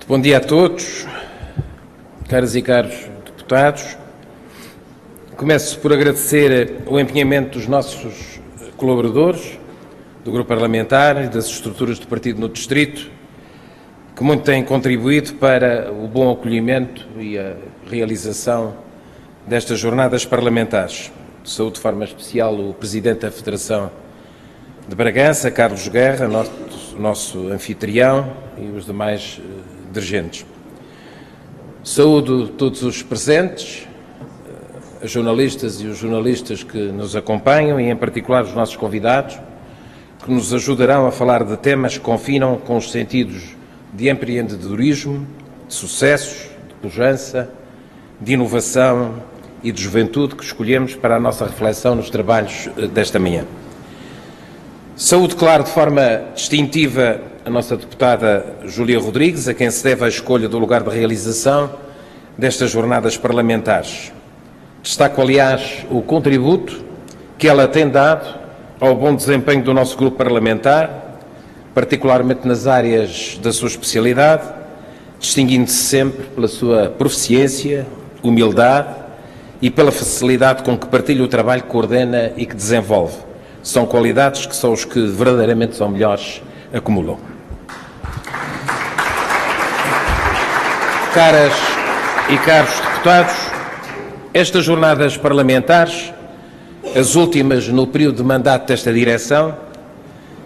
Bom dia a todos, caras e caros deputados. Começo por agradecer o empenhamento dos nossos colaboradores, do grupo parlamentar e das estruturas do partido no Distrito, que muito têm contribuído para o bom acolhimento e a realização destas jornadas parlamentares. Saúdo de forma especial o Presidente da Federação de Bragança, Carlos Guerra, nosso anfitrião, e os demais dirigentes. Saúdo todos os presentes, as jornalistas e os jornalistas que nos acompanham e, em particular, os nossos convidados, que nos ajudarão a falar de temas que confinam com os sentidos de empreendedorismo, de sucessos, de pujança, de inovação e de juventude que escolhemos para a nossa reflexão nos trabalhos desta manhã. Saúde, claro, de forma distintiva a nossa deputada Júlia Rodrigues, a quem se deve a escolha do lugar de realização destas jornadas parlamentares. Destaco, aliás, o contributo que ela tem dado ao bom desempenho do nosso grupo parlamentar, particularmente nas áreas da sua especialidade, distinguindo-se sempre pela sua proficiência, humildade e pela facilidade com que partilha o trabalho que coordena e que desenvolve. São qualidades que só os que verdadeiramente são melhores acumulam. Caras e caros deputados, estas jornadas parlamentares, as últimas no período de mandato desta direção,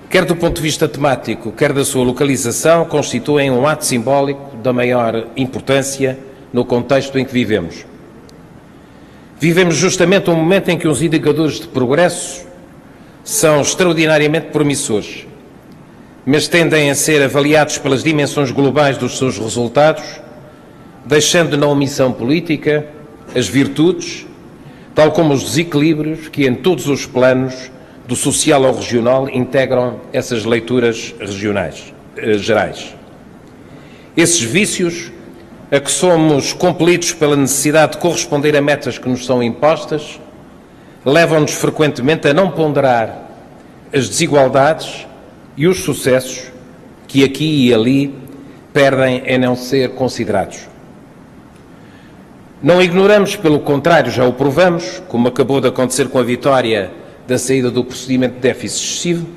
quer do ponto de vista temático, quer da sua localização, constituem um ato simbólico da maior importância no contexto em que vivemos. Vivemos justamente um momento em que os indicadores de progresso são extraordinariamente promissores, mas tendem a ser avaliados pelas dimensões globais dos seus resultados, deixando na omissão política as virtudes, tal como os desequilíbrios que em todos os planos, do social ao regional, integram essas leituras gerais. Esses vícios a que somos compelidos pela necessidade de corresponder a metas que nos são impostas, levam-nos frequentemente a não ponderar as desigualdades e os sucessos que aqui e ali perdem em não ser considerados. Não ignoramos, pelo contrário, já o provamos, como acabou de acontecer com a vitória da saída do procedimento de déficit excessivo,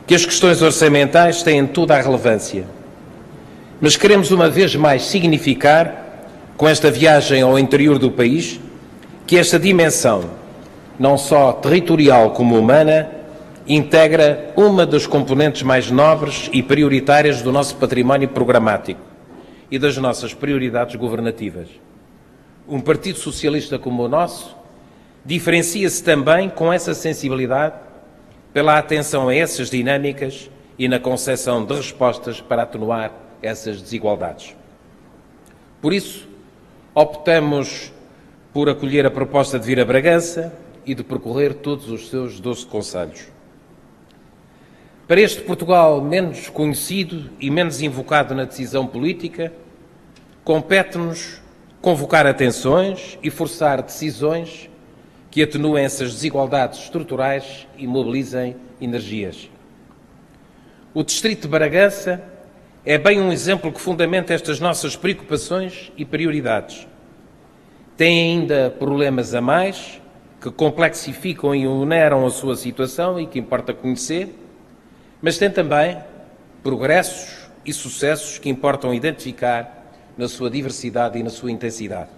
que as questões orçamentais têm toda a relevância. Mas queremos uma vez mais significar, com esta viagem ao interior do país, que esta dimensão, não só territorial como humana, integra uma das componentes mais nobres e prioritárias do nosso património programático e das nossas prioridades governativas. Um Partido Socialista como o nosso diferencia-se também com essa sensibilidade pela atenção a essas dinâmicas e na concepção de respostas para atenuar essas desigualdades. Por isso, optamos por acolher a proposta de vir a Bragança e de percorrer todos os seus 12 concelhos. Para este Portugal menos conhecido e menos invocado na decisão política, compete-nos convocar atenções e forçar decisões que atenuem essas desigualdades estruturais e mobilizem energias. O Distrito de Bragança é bem um exemplo que fundamenta estas nossas preocupações e prioridades. Tem ainda problemas a mais que complexificam e oneram a sua situação e que importa conhecer, mas tem também progressos e sucessos que importam identificar na sua diversidade e na sua intensidade.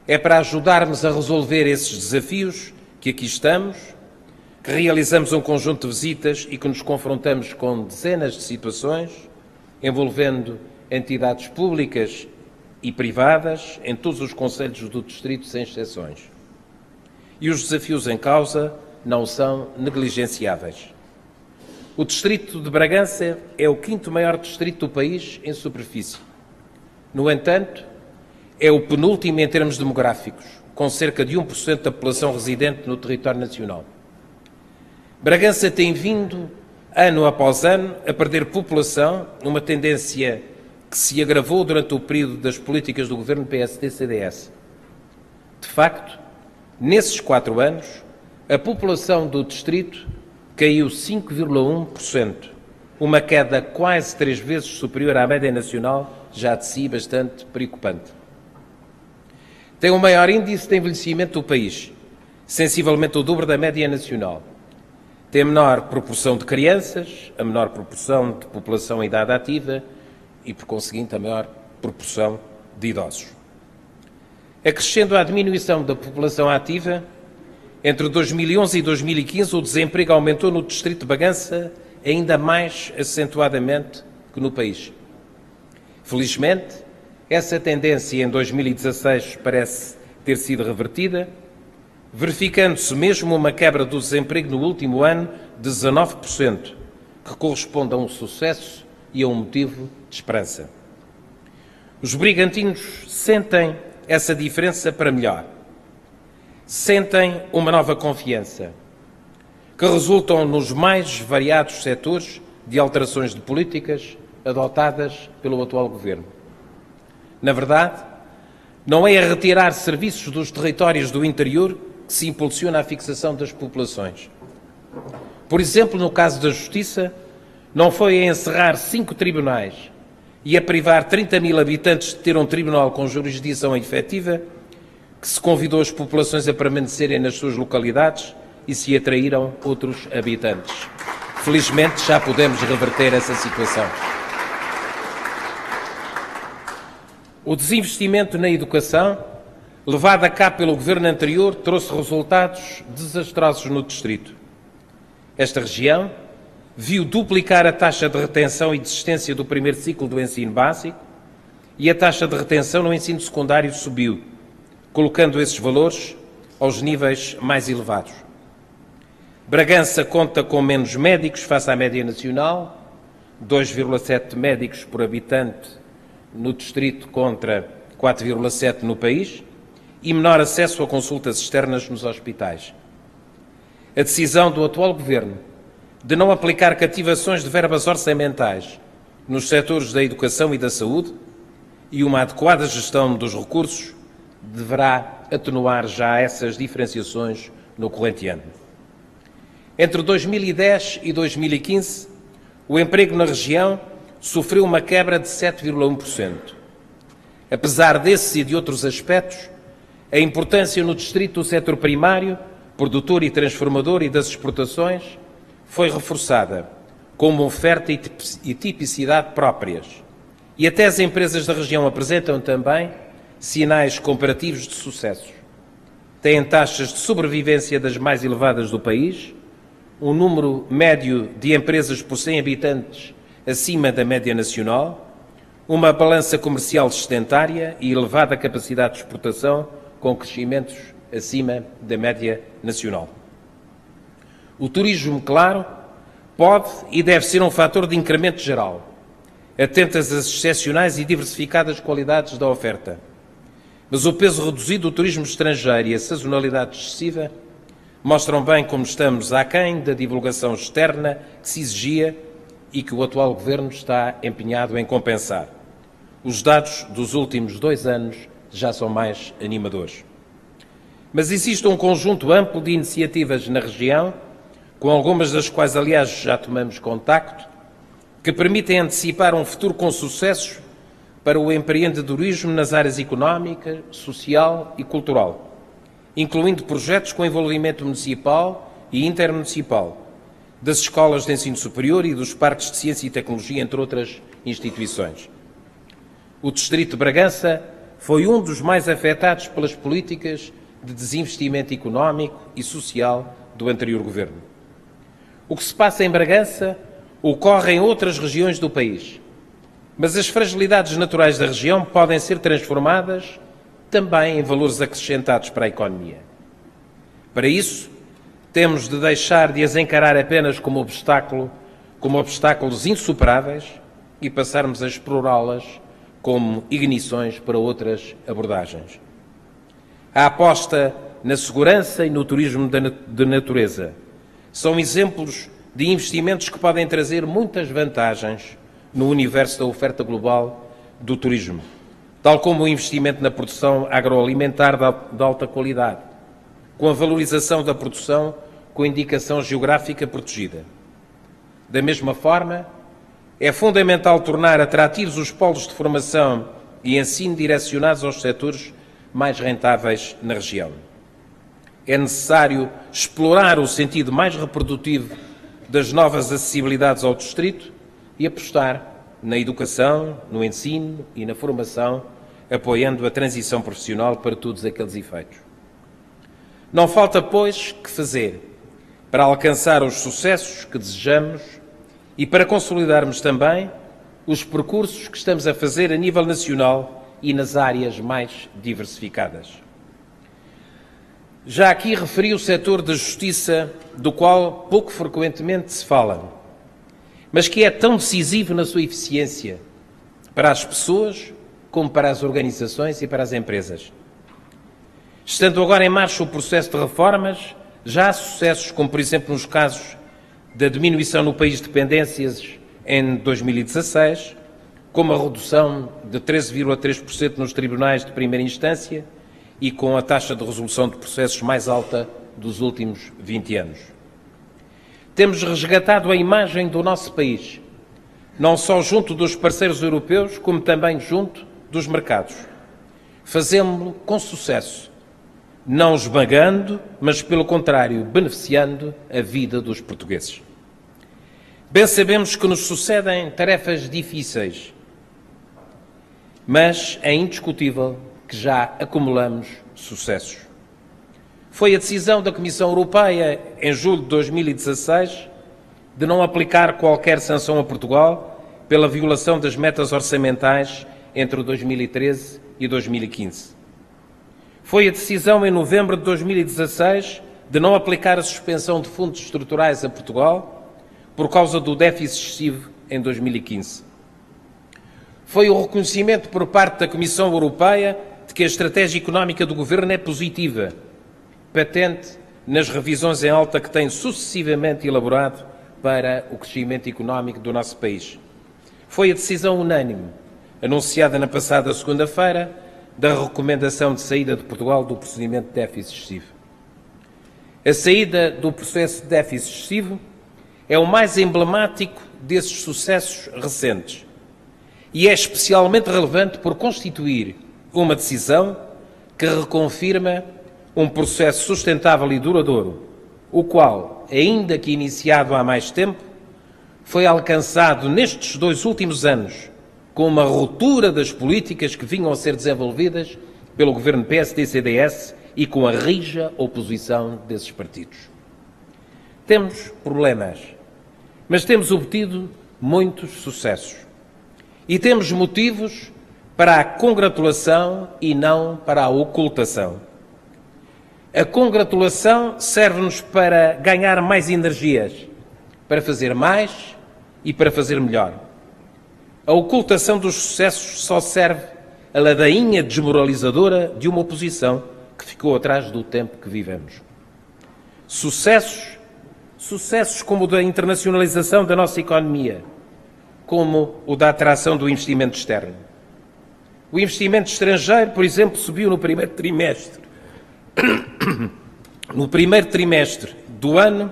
É para ajudarmos a resolver esses desafios que aqui estamos, que realizamos um conjunto de visitas e que nos confrontamos com dezenas de situações, envolvendo entidades públicas e privadas em todos os concelhos do Distrito, sem exceções. E os desafios em causa não são negligenciáveis. O Distrito de Bragança é o 5º maior distrito do país em superfície. No entanto, é o penúltimo em termos demográficos, com cerca de 1% da população residente no território nacional. Bragança tem vindo, ano após ano, a perder população, uma tendência que se agravou durante o período das políticas do governo PSD-CDS. De facto, nesses 4 anos, a população do distrito caiu 5,1%, uma queda quase 3 vezes superior à média nacional, já de si bastante preocupante. Tem o maior índice de envelhecimento do país, sensivelmente o dobro da média nacional. Tem a menor proporção de crianças, a menor proporção de população em idade ativa e, por conseguinte, a maior proporção de idosos. Acrescendo à diminuição da população ativa, entre 2011 e 2015 o desemprego aumentou no distrito de Bragança ainda mais acentuadamente que no país. Felizmente, essa tendência em 2016 parece ter sido revertida, verificando-se mesmo uma quebra do desemprego no último ano de 19%, que corresponde a um sucesso e a um motivo de esperança. Os brigantinos sentem essa diferença para melhor. Sentem uma nova confiança, que resultam nos mais variados setores de alterações de políticas adotadas pelo atual Governo. Na verdade, não é a retirar serviços dos territórios do interior que se impulsiona a fixação das populações. Por exemplo, no caso da Justiça, não foi a encerrar 5 tribunais e a privar 30 mil habitantes de ter um tribunal com jurisdição efetiva que se convidou as populações a permanecerem nas suas localidades e se atraíram outros habitantes. Felizmente já podemos reverter essa situação. O desinvestimento na educação, levado a cabo pelo governo anterior, trouxe resultados desastrosos no distrito. Esta região viu duplicar a taxa de retenção e desistência do primeiro ciclo do ensino básico e a taxa de retenção no ensino secundário subiu, colocando esses valores aos níveis mais elevados. Bragança conta com menos médicos face à média nacional, 2,7 médicos por habitante no distrito contra 4,7 no país, e menor acesso a consultas externas nos hospitais. A decisão do atual Governo de não aplicar cativações de verbas orçamentais nos setores da educação e da saúde e uma adequada gestão dos recursos deverá atenuar já essas diferenciações no corrente ano. Entre 2010 e 2015, o emprego na região sofreu uma quebra de 7,1%. Apesar desse e de outros aspectos, a importância no distrito do setor primário, produtor e transformador e das exportações foi reforçada, com uma oferta e tipicidade próprias. E até as empresas da região apresentam também sinais comparativos de sucesso. Têm taxas de sobrevivência das mais elevadas do país, um número médio de empresas por 100 habitantes acima da média nacional, uma balança comercial sustentária e elevada capacidade de exportação, com crescimentos acima da média nacional. O turismo, claro, pode e deve ser um fator de incremento geral, atentas às excepcionais e diversificadas qualidades da oferta. Mas o peso reduzido do turismo estrangeiro e a sazonalidade excessiva mostram bem como estamos aquém da divulgação externa que se exigia e que o atual Governo está empenhado em compensar. Os dados dos últimos 2 anos já são mais animadores. Mas existe um conjunto amplo de iniciativas na região, com algumas das quais, aliás, já tomamos contacto, que permitem antecipar um futuro com sucessos para o empreendedorismo nas áreas económica, social e cultural, incluindo projetos com envolvimento municipal e intermunicipal, das escolas de ensino superior e dos parques de ciência e tecnologia, entre outras instituições. O distrito de Bragança foi um dos mais afetados pelas políticas de desinvestimento económico e social do anterior Governo. O que se passa em Bragança ocorre em outras regiões do país, mas as fragilidades naturais da região podem ser transformadas também em valores acrescentados para a economia. Para isso, temos de deixar de as encarar apenas como obstáculos insuperáveis e passarmos a explorá-las como ignições para outras abordagens. A aposta na segurança e no turismo de natureza são exemplos de investimentos que podem trazer muitas vantagens no universo da oferta global do turismo, tal como o investimento na produção agroalimentar de alta qualidade, com a valorização da produção com indicação geográfica protegida. Da mesma forma, É fundamental tornar atrativos os polos de formação e ensino direcionados aos setores mais rentáveis na região. É necessário explorar o sentido mais reprodutivo das novas acessibilidades ao distrito e apostar na educação, no ensino e na formação, apoiando a transição profissional para todos aqueles efeitos. Não falta, pois, que fazer para alcançar os sucessos que desejamos e para consolidarmos também os percursos que estamos a fazer a nível nacional e nas áreas mais diversificadas. Já aqui referi o setor da justiça, do qual pouco frequentemente se fala, mas que é tão decisivo na sua eficiência para as pessoas como para as organizações e para as empresas. Estando agora em marcha o processo de reformas, já há sucessos, como por exemplo nos casos da diminuição no país de pendências em 2016, como a redução de 13,3% nos tribunais de primeira instância e com a taxa de resolução de processos mais alta dos últimos 20 anos. Temos resgatado a imagem do nosso país, não só junto dos parceiros europeus, como também junto dos mercados. Fazemo-lo com sucesso, não esmagando, mas pelo contrário, beneficiando a vida dos portugueses. Bem sabemos que nos sucedem tarefas difíceis, mas é indiscutível que já acumulamos sucessos. Foi a decisão da Comissão Europeia, em julho de 2016, de não aplicar qualquer sanção a Portugal pela violação das metas orçamentais entre 2013 e 2015. Foi a decisão, em novembro de 2016, de não aplicar a suspensão de fundos estruturais a Portugal por causa do déficit excessivo em 2015. Foi o reconhecimento por parte da Comissão Europeia de que a estratégia económica do Governo é positiva, patente nas revisões em alta que tem sucessivamente elaborado para o crescimento económico do nosso país. Foi a decisão unânime, anunciada na passada segunda-feira, da recomendação de saída de Portugal do procedimento de déficit excessivo. A saída do processo de déficit excessivo é o mais emblemático desses sucessos recentes e é especialmente relevante por constituir uma decisão que reconfirma um processo sustentável e duradouro, o qual, ainda que iniciado há mais tempo, foi alcançado nestes 2 últimos anos com uma ruptura das políticas que vinham a ser desenvolvidas pelo governo PSD-CDS e com a rija oposição desses partidos. Temos problemas, mas temos obtido muitos sucessos. E temos motivos para a congratulação e não para a ocultação. A congratulação serve-nos para ganhar mais energias, para fazer mais e para fazer melhor. A ocultação dos sucessos só serve a ladainha desmoralizadora de uma oposição que ficou atrás do tempo que vivemos. Sucessos como o da internacionalização da nossa economia, como o da atração do investimento externo. O investimento estrangeiro, por exemplo, subiu no primeiro trimestre. No primeiro trimestre do ano,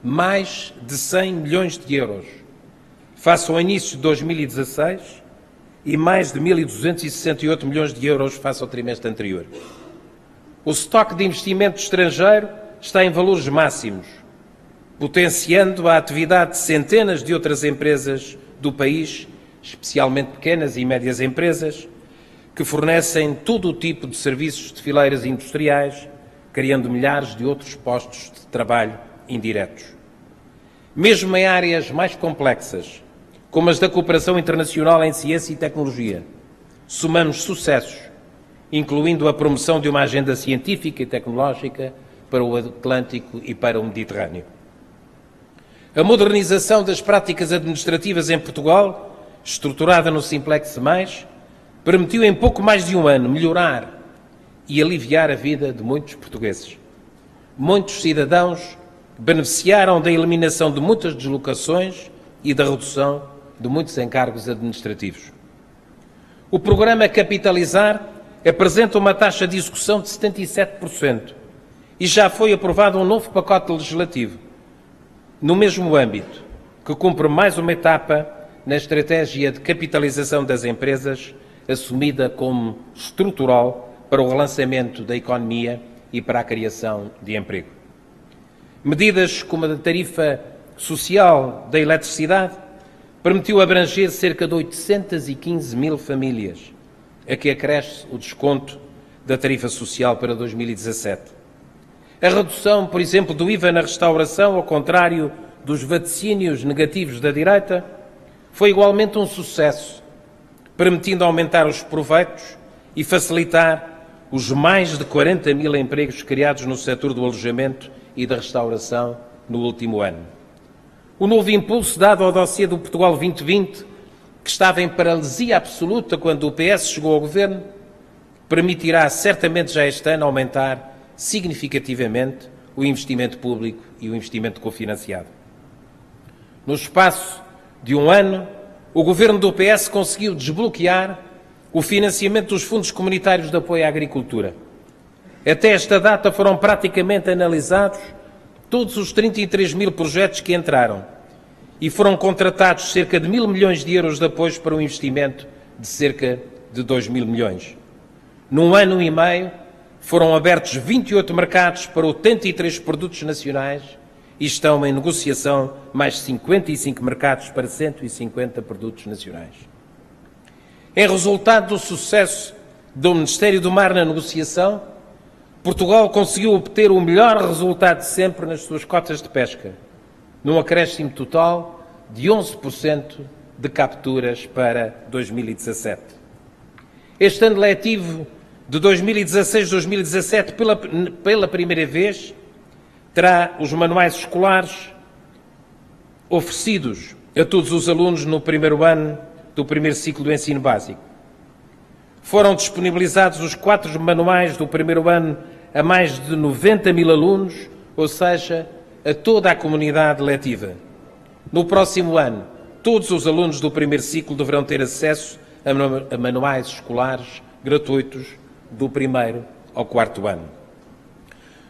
mais de 100 milhões de euros, face ao início de 2016, e mais de 1.268 milhões de euros face ao trimestre anterior. O estoque de investimento estrangeiro está em valores máximos, potenciando a atividade de centenas de outras empresas do país, especialmente pequenas e médias empresas, que fornecem todo o tipo de serviços de fileiras industriais, criando milhares de outros postos de trabalho indiretos. Mesmo em áreas mais complexas, como as da cooperação internacional em ciência e tecnologia, somamos sucessos, incluindo a promoção de uma agenda científica e tecnológica para o Atlântico e para o Mediterrâneo. A modernização das práticas administrativas em Portugal, estruturada no Simplex+, permitiu em pouco mais de um ano melhorar e aliviar a vida de muitos portugueses. Muitos cidadãos beneficiaram da eliminação de muitas deslocações e da redução de muitos encargos administrativos. O programa Capitalizar apresenta uma taxa de execução de 77% e já foi aprovado um novo pacote legislativo no mesmo âmbito, que cumpre mais uma etapa na estratégia de capitalização das empresas, assumida como estrutural para o relançamento da economia e para a criação de emprego. Medidas como a da tarifa social da eletricidade permitiu abranger cerca de 815 mil famílias, a que acresce o desconto da tarifa social para 2017. A redução, por exemplo, do IVA na restauração, ao contrário dos vaticínios negativos da direita, foi igualmente um sucesso, permitindo aumentar os proveitos e facilitar os mais de 40 mil empregos criados no setor do alojamento e da restauração no último ano. O novo impulso dado ao dossiê do Portugal 2020, que estava em paralisia absoluta quando o PS chegou ao governo, permitirá certamente já este ano aumentar significativamente o investimento público e o investimento cofinanciado. No espaço de um ano, o governo do PS conseguiu desbloquear o financiamento dos fundos comunitários de apoio à agricultura. Até esta data foram praticamente analisados todos os 33 mil projetos que entraram e foram contratados cerca de 1.000 milhões de euros de apoios para um investimento de cerca de 2 mil milhões. Num ano e meio, foram abertos 28 mercados para 83 produtos nacionais e estão em negociação mais 55 mercados para 150 produtos nacionais. Em resultado do sucesso do Ministério do Mar na negociação, Portugal conseguiu obter o melhor resultado de sempre nas suas cotas de pesca, num acréscimo total de 11% de capturas para 2017. Este ano letivo de 2016-2017, pela primeira vez, terá os manuais escolares oferecidos a todos os alunos no primeiro ano do primeiro ciclo do ensino básico. Foram disponibilizados os 4 manuais do primeiro ano a mais de 90 mil alunos, ou seja, a toda a comunidade letiva. No próximo ano, todos os alunos do primeiro ciclo deverão ter acesso a manuais escolares gratuitos do primeiro ao 4º ano.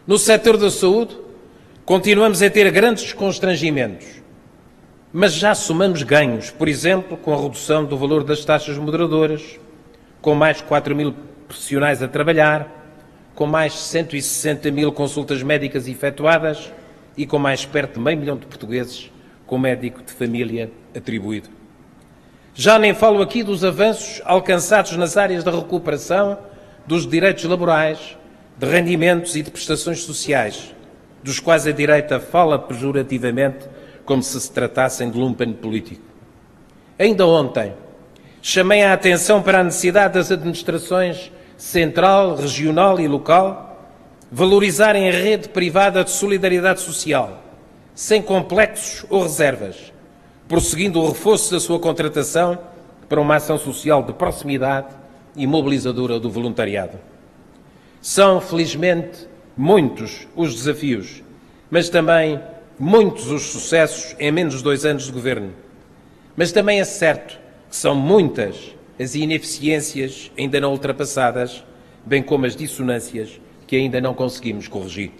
No setor da saúde, continuamos a ter grandes constrangimentos, mas já somamos ganhos, por exemplo, com a redução do valor das taxas moderadoras, com mais 4 mil profissionais a trabalhar, com mais 160 mil consultas médicas efetuadas e com mais perto de meio milhão de portugueses com médico de família atribuído. Já nem falo aqui dos avanços alcançados nas áreas da recuperação dos direitos laborais, de rendimentos e de prestações sociais, dos quais a direita fala pejorativamente como se tratassem de lumpen político. Ainda ontem, chamei a atenção para a necessidade das administrações central, regional e local valorizarem a rede privada de solidariedade social, sem complexos ou reservas, prosseguindo o reforço da sua contratação para uma ação social de proximidade e mobilizadora do voluntariado. São, felizmente, muitos os desafios, mas também muitos os sucessos em menos de 2 anos de governo. Mas também é certo que são muitas as ineficiências ainda não ultrapassadas, bem como as dissonâncias que ainda não conseguimos corrigir.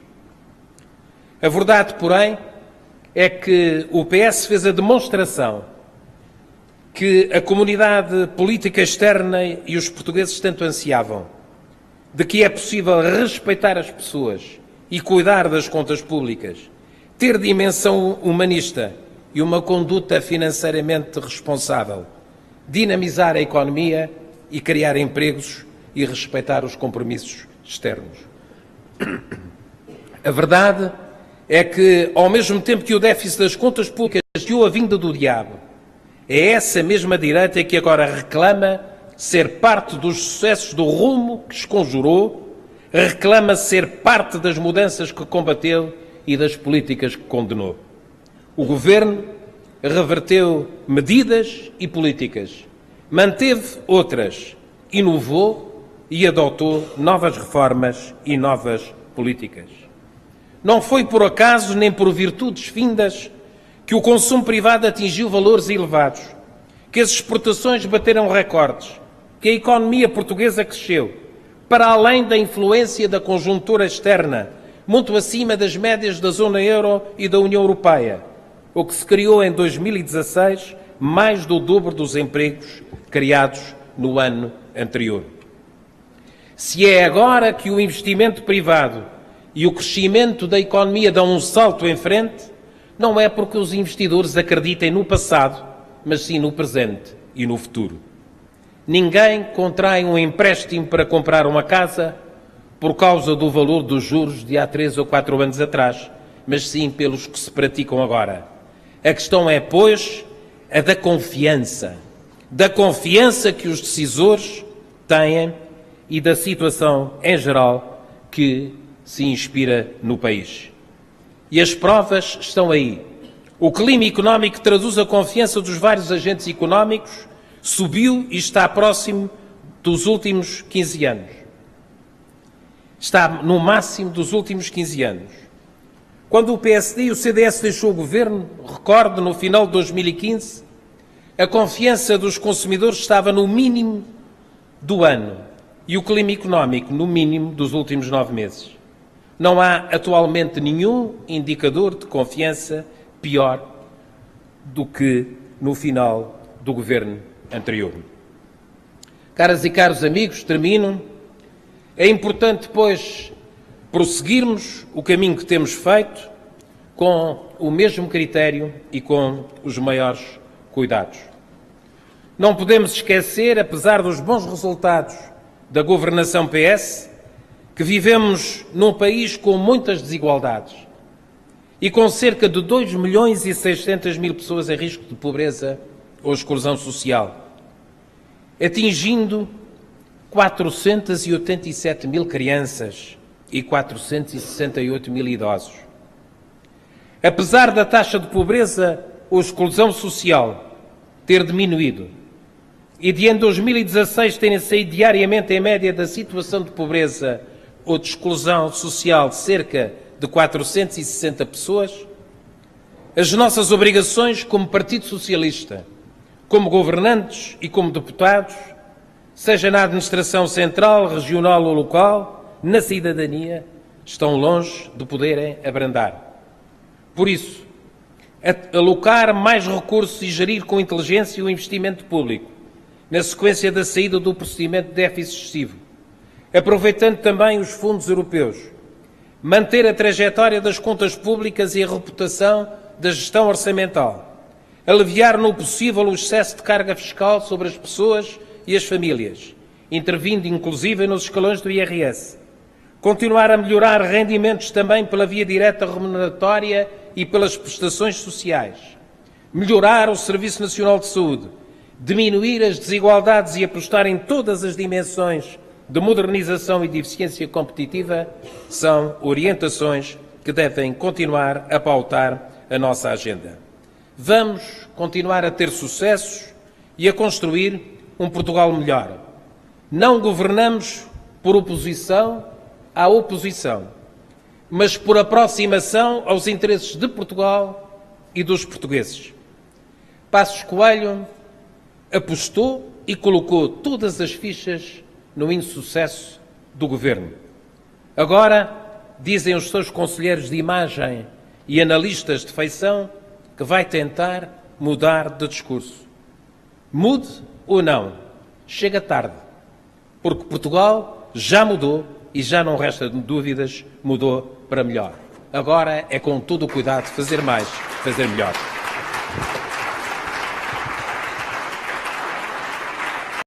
A verdade, porém, é que o PS fez a demonstração que a comunidade política externa e os portugueses tanto ansiavam, de que é possível respeitar as pessoas e cuidar das contas públicas, ter dimensão humanista e uma conduta financeiramente responsável, dinamizar a economia e criar empregos e respeitar os compromissos externos. A verdade é que, ao mesmo tempo que o déficit das contas públicas deu a vinda do diabo, é essa mesma direita que agora reclama ser parte dos sucessos do rumo que esconjurou, reclama ser parte das mudanças que combateu e das políticas que condenou. O Governo reverteu medidas e políticas, manteve outras, inovou e adotou novas reformas e novas políticas. Não foi por acaso nem por virtudes findas que o consumo privado atingiu valores elevados, que as exportações bateram recordes, que a economia portuguesa cresceu, para além da influência da conjuntura externa, muito acima das médias da zona euro e da União Europeia, o que se criou em 2016 mais do dobro dos empregos criados no ano anterior. Se é agora que o investimento privado e o crescimento da economia dão um salto em frente, não é porque os investidores acreditem no passado, mas sim no presente e no futuro. Ninguém contrai um empréstimo para comprar uma casa por causa do valor dos juros de há 3 ou 4 anos atrás, mas sim pelos que se praticam agora. A questão é, pois, a da confiança que os decisores têm e da situação em geral que se inspira no país. E as provas estão aí. O clima económico traduz a confiança dos vários agentes económicos, subiu e está próximo dos últimos 15 anos. Está no máximo dos últimos 15 anos. Quando o PSD e o CDS deixou o governo, recordo, no final de 2015, a confiança dos consumidores estava no mínimo do ano e o clima económico no mínimo dos últimos 9 meses. Não há atualmente nenhum indicador de confiança pior do que no final do governo anterior. Caras e caros amigos, termino. É importante, pois, prosseguirmos o caminho que temos feito com o mesmo critério e com os maiores cuidados. Não podemos esquecer, apesar dos bons resultados da governação PS, que vivemos num país com muitas desigualdades e com cerca de 2.600.000 pessoas em risco de pobreza ou exclusão social, atingindo 487.000 crianças e 468.000 idosos. Apesar da taxa de pobreza ou exclusão social ter diminuído e de em 2016 terem saído diariamente em média da situação de pobreza ou de exclusão social cerca de 460 pessoas, as nossas obrigações como Partido Socialista, como governantes e como deputados, seja na administração central, regional ou local, na cidadania, estão longe de poderem abrandar. Por isso, alocar mais recursos e gerir com inteligência o investimento público, na sequência da saída do procedimento de déficit excessivo, aproveitando também os fundos europeus, manter a trajetória das contas públicas e a reputação da gestão orçamental, aliviar no possível o excesso de carga fiscal sobre as pessoas e as famílias, intervindo inclusive nos escalões do IRS, continuar a melhorar rendimentos também pela via direta remuneratória e pelas prestações sociais, melhorar o Serviço Nacional de Saúde, diminuir as desigualdades e apostar em todas as dimensões de modernização e de eficiência competitiva, são orientações que devem continuar a pautar a nossa agenda. Vamos continuar a ter sucessos e a construir um Portugal melhor. Não governamos por oposição à oposição, mas por aproximação aos interesses de Portugal e dos portugueses. Passos Coelho apostou e colocou todas as fichas no insucesso do governo. Agora, dizem os seus conselheiros de imagem e analistas de feição que vai tentar mudar de discurso. Mude ou não, chega tarde, porque Portugal já mudou e já não resta dúvidas, mudou para melhor. Agora é com todo o cuidado fazer mais, fazer melhor.